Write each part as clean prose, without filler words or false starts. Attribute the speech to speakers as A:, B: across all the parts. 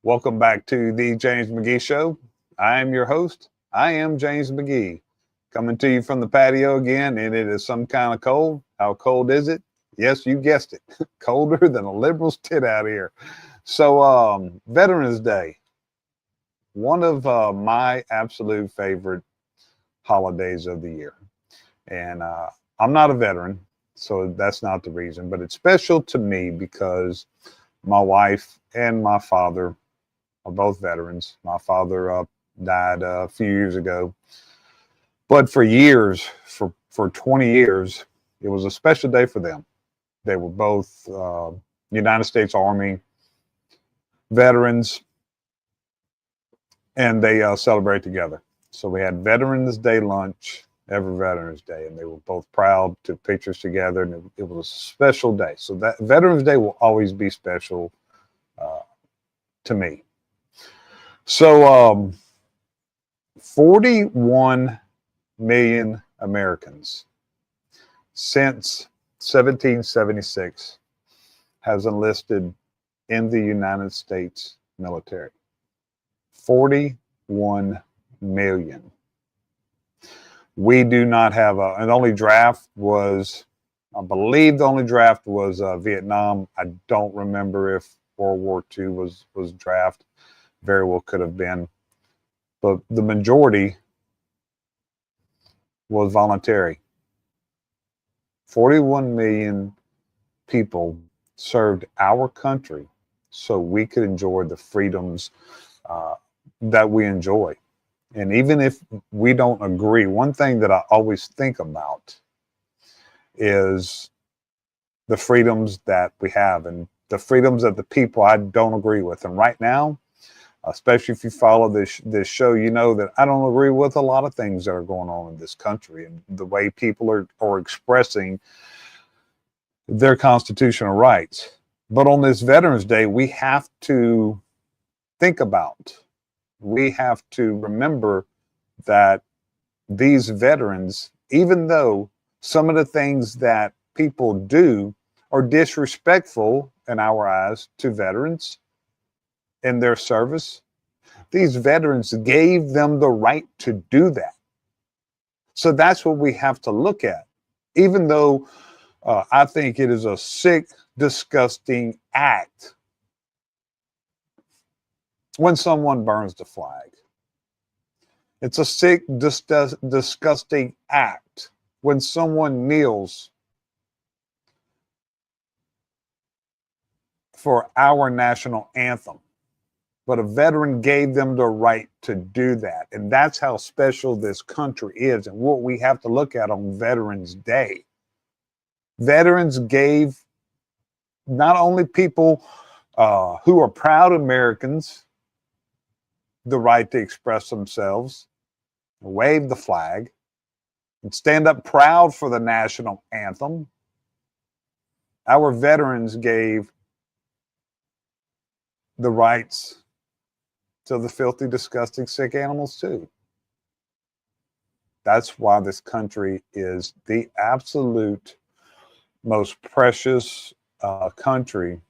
A: Welcome back to the James McGee Show. I am your host. I am James McGee, coming to you from the patio again, and it is some kind of cold. How cold is it? Yes, you guessed it. Colder than a liberal's tit out here. So, Veterans Day, one of my absolute favorite holidays of the year. And I'm not a veteran, so that's not the reason, but it's special to me because my wife and my father are both veterans. My father died a few years ago, but for years, for 20 years, it was a special day for them. They were both United States Army veterans, and they celebrate together. So we had Veterans Day lunch every Veterans Day, and they were both proud, took pictures together, and it was a special day. So that Veterans Day will always be special uh, to me. So, 41 million Americans since 1776 has enlisted in the United States military. 41 million. We do not have an only draft was, I believe the only draft was Vietnam. I don't remember if World War II was draft. Very well could have been. But the majority was voluntary. 41 million people served our country so we could enjoy the freedoms uh, that we enjoy. And even if we don't agree, one thing that I always think about is the freedoms that we have and the freedoms of the people I don't agree with. And right now, especially if you follow this show, you know that I don't agree with a lot of things that are going on in this country and the way people are expressing their constitutional rights. But on this Veterans Day, we have to think about, we have to remember that these veterans, even though some of the things that people do are disrespectful in our eyes to veterans in their service, these veterans gave them the right to do that. So that's what we have to look at. Even though I think it is a sick, disgusting act when someone burns the flag. It's a sick, disgusting act when someone kneels for our national anthem. But a veteran gave them the right to do that. And that's how special this country is and what we have to look at on Veterans Day. Veterans gave not only people who are proud Americans the right to express themselves, wave the flag, and stand up proud for the national anthem. Our veterans gave the rights to the filthy, disgusting, sick animals too. That's why this country is the absolute most precious country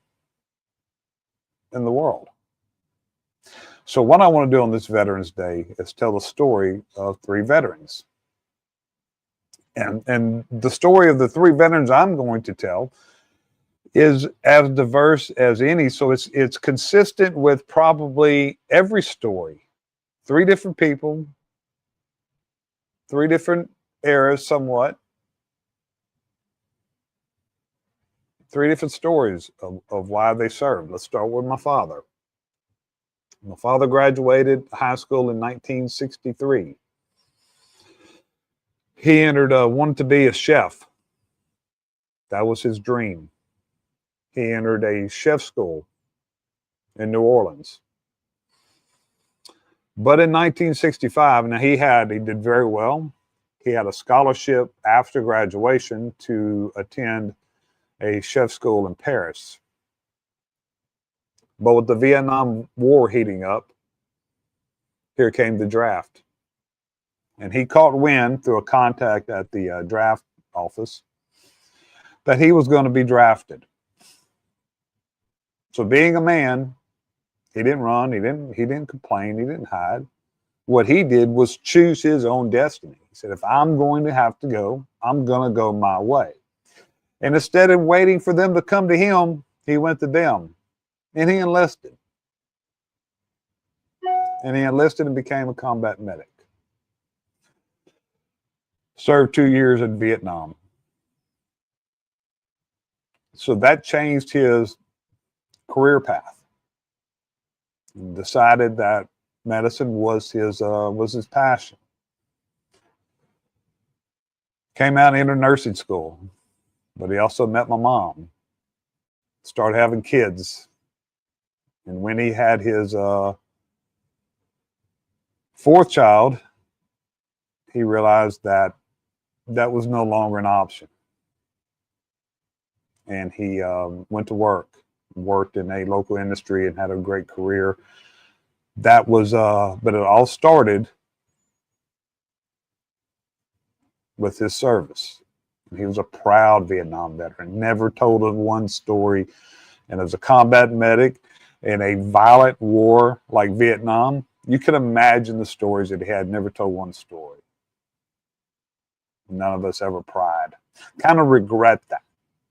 A: in the world. So what I want to do on this Veterans Day is tell the story of three veterans. And the story of the three veterans I'm going to tell is as diverse as any. So it's consistent with probably every story. Three different people, three different eras somewhat, three different stories of why they served. Let's start with my father. My father graduated high school in 1963. He wanted to be a chef. That was his dream. He entered a chef school in New Orleans. But in 1965, now he did very well. He had a scholarship after graduation to attend a chef school in Paris. But with the Vietnam War heating up, here came the draft. And he caught wind through a contact at the draft office that he was going to be drafted. So being a man, He didn't run. He didn't complain. He didn't hide. What he did was choose his own destiny. He said, if I'm going to have to go, I'm going to go my way. And instead of waiting for them to come to him, he went to them. And he enlisted. And he enlisted and became a combat medic. Served 2 years in Vietnam. So that changed his career path. He decided that medicine was his passion. Came out and entered nursing school, but he also met my mom. Started having kids. And when he had his fourth child, he realized that that was no longer an option. And he went to work, worked in a local industry and had a great career. That was, but it all started with his service. He was a proud Vietnam veteran, never told of one story. And as a combat medic in a violent war like Vietnam, you can imagine the stories that he had, never told one story. None of us ever pried. Kind of regret that.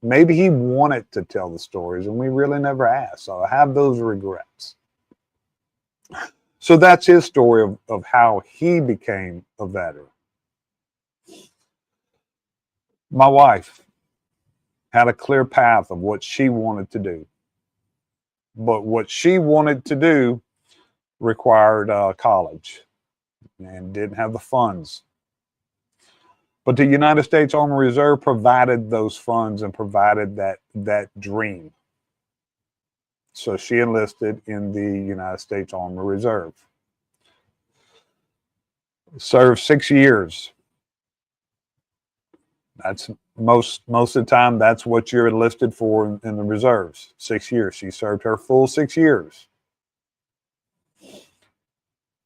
A: Maybe he wanted to tell the stories and we really never asked. So I have those regrets. So that's his story of how he became a veteran. My wife had a clear path of what she wanted to do. But what she wanted to do required college and didn't have the funds. But the United States Army Reserve provided those funds and provided that dream. So she enlisted in the United States Army Reserve. Served 6 years. That's most of the time, that's what you're enlisted for in the reserves. 6 years. She served her full 6 years.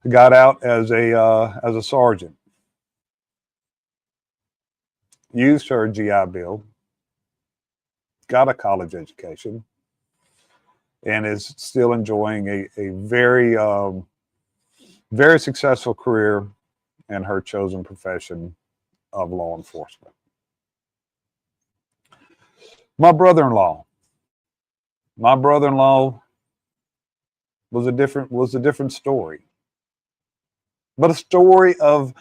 A: Got out as a sergeant. Used her GI Bill. Got a college education. And is still enjoying a very, very successful career in her chosen profession of law enforcement. My brother-in-law was a different story, but a story of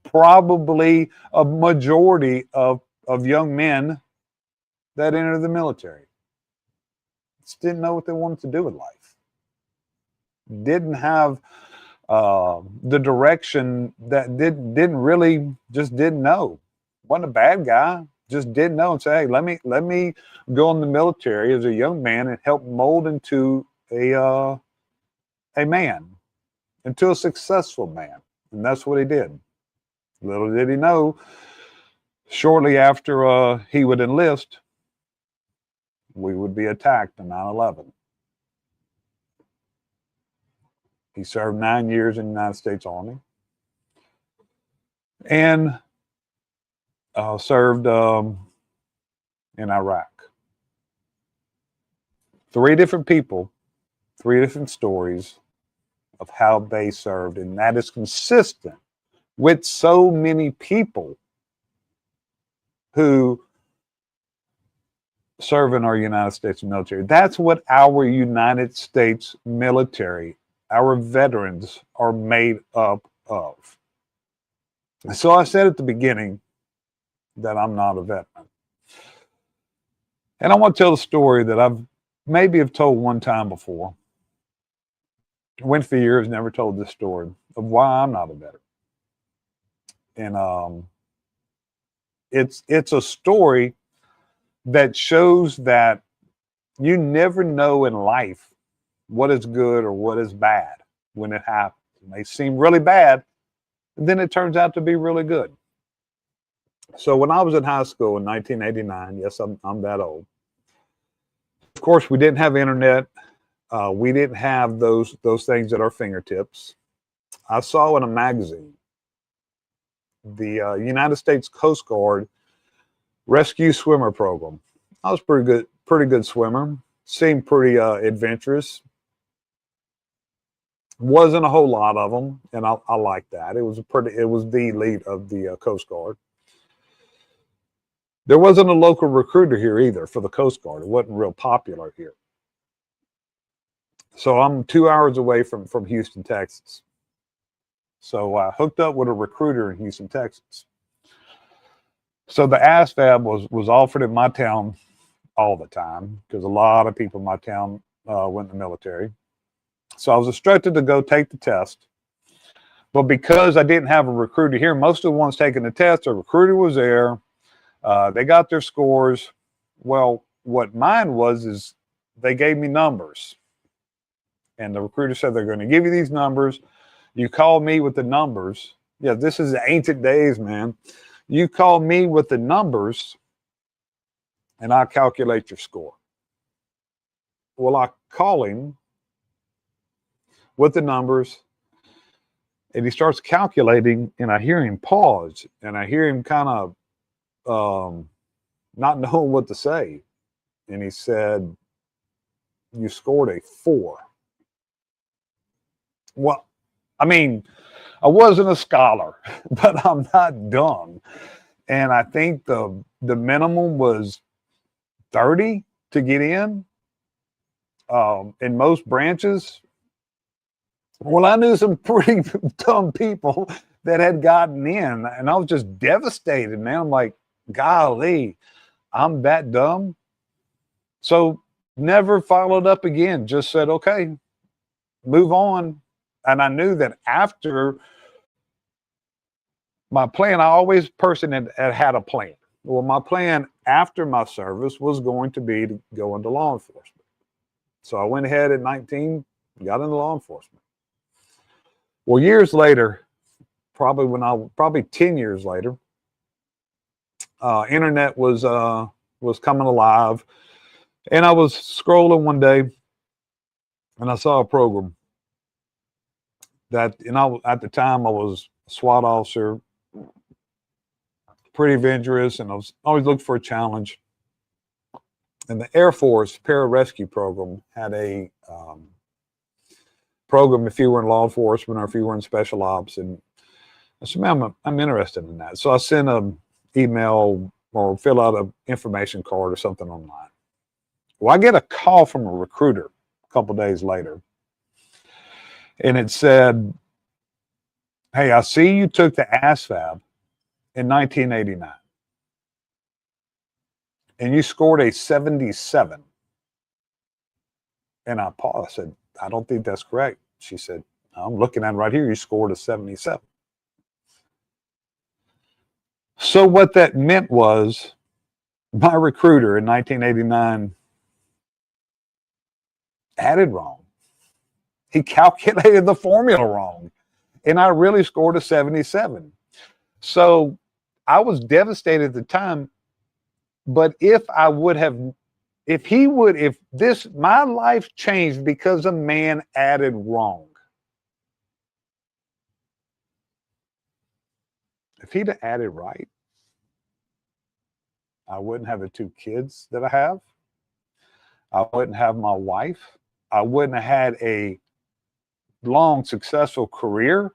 A: probably a majority of young men that entered the military. Just didn't know what they wanted to do with life. Didn't have the direction, that didn't know. Wasn't a bad guy. Just didn't know and say, hey, let me go in the military as a young man and help mold into a man, into a successful man. And that's what he did. Little did he know, shortly after he would enlist, we would be attacked in 9/11. He served 9 years in the United States Army and served in Iraq. 3 different people, 3 different stories of how they served, and that is consistent with so many people who serve in our United States military. That's what our United States military, our veterans, are made up of. So I said at the beginning that I'm not a veteran. And I want to tell a story that I've maybe have told one time before. Went for years, never told this story of why I'm not a veteran. And it's a story that shows that you never know in life what is good or what is bad when it happens. It may seem really bad, and then it turns out to be really good. So when I was in high school in 1989, yes, I'm that old. Of course, we didn't have internet. We didn't have those things at our fingertips. I saw in a magazine the United States Coast Guard rescue swimmer program. I was pretty good swimmer. Seemed pretty adventurous. Wasn't a whole lot of them, and I like that. It was the elite of the Coast Guard. There wasn't a local recruiter here either for the Coast Guard. It wasn't real popular here. So I'm 2 hours away from Houston, Texas. So I hooked up with a recruiter in Houston, Texas. So the ASVAB was offered in my town all the time because a lot of people in my town went in the military. So I was instructed to go take the test. But because I didn't have a recruiter here, most of the ones taking the test, a recruiter was there. They got their scores. Well, what mine was is they gave me numbers. And the recruiter said, they're going to give you these numbers. You call me with the numbers. Yeah, this is the ancient days, man. You call me with the numbers and I'll calculate your score. Well, I call him with the numbers and he starts calculating and I hear him pause and I hear him kind of not knowing what to say. And he said, you scored a 4. Well, I mean, I wasn't a scholar, but I'm not dumb. And I think the minimum was 30 to get in most branches. Well, I knew some pretty dumb people that had gotten in, and I was just devastated, man. I'm like, golly, I'm that dumb. So never followed up again, just said, okay, move on. And I knew that after my plan, I always had a plan. Well, my plan after my service was going to be to go into law enforcement. So I went ahead at 19, got into law enforcement. Well, years later, probably 10 years later, internet was coming alive, and I was scrolling one day, and I saw a program that, at the time I was a SWAT officer, pretty adventurous, and I was always looking for a challenge. And the Air Force Pararescue Program had a program if you were in law enforcement or if you were in special ops. And I said, man, I'm interested in that. So I sent an email or fill out an information card or something online. Well, I get a call from a recruiter a couple days later. And it said, hey, I see you took the ASVAB in 1989. And you scored a 77. And I paused. I said, I don't think that's correct. She said, I'm looking at it right here. You scored a 77. So what that meant was my recruiter in 1989 had it wrong. He calculated the formula wrong. And I really scored a 77. So I was devastated at the time. But my life changed because a man added wrong. If he'd have added right, I wouldn't have the 2 kids that I have. I wouldn't have my wife. I wouldn't have had a long, successful career.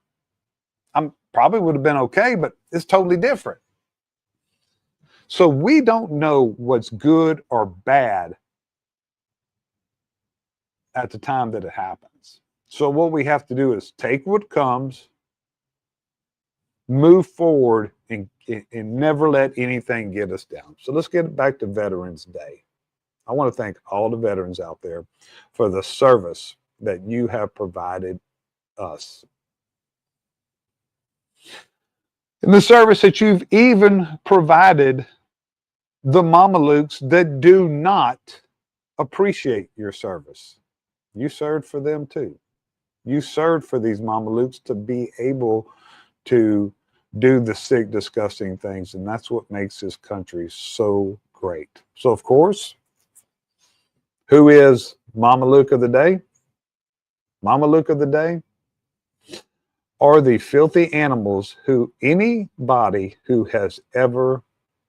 A: I probably would have been okay, but it's totally different. So we don't know what's good or bad at the time that it happens. So what we have to do is take what comes, move forward, and never let anything get us down. So let's get back to Veterans Day. I want to thank all the veterans out there for the service that you have provided us. And the service that you've even provided the Mamalukes that do not appreciate your service. You served for them too. You served for these Mamalukes to be able to do the sick, disgusting things. And that's what makes this country so great. So, of course, who is Mamaluke of the day? Mamaluke of the day are the filthy animals anybody who has ever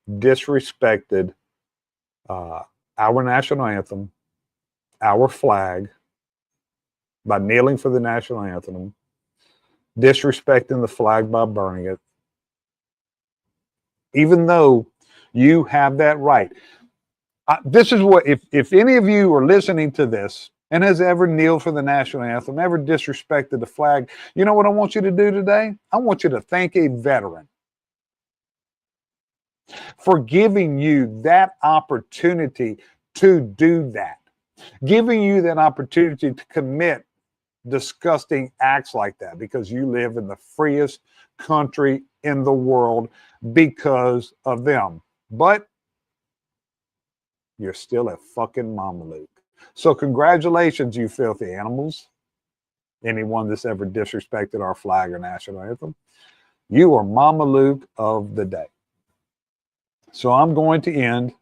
A: disrespected our national anthem, our flag, by kneeling for the national anthem, disrespecting the flag by burning it, even though you have that right. This is what, if any of you are listening to this and has ever kneeled for the national anthem, ever disrespected the flag, you know what I want you to do today? I want you to thank a veteran for giving you that opportunity to do that, giving you that opportunity to commit disgusting acts like that because you live in the freest country in the world because of them. But you're still a fucking Mameluke. So congratulations, you filthy animals. Anyone that's ever disrespected our flag or national anthem, you are Mameluke of the day. So I'm going to end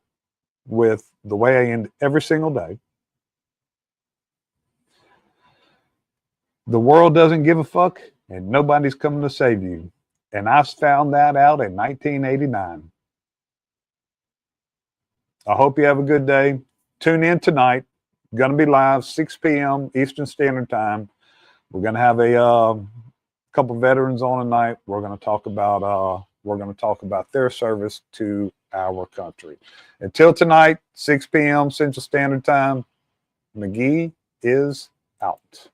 A: with the way I end every single day. The world doesn't give a fuck and nobody's coming to save you. And I found that out in 1989. I hope you have a good day. Tune in tonight. Going to be live 6 p.m. Eastern Standard Time. We're going to have a couple veterans on tonight. We're going to talk about their service to our country. Until tonight, 6 p.m. Central Standard Time. McGee is out.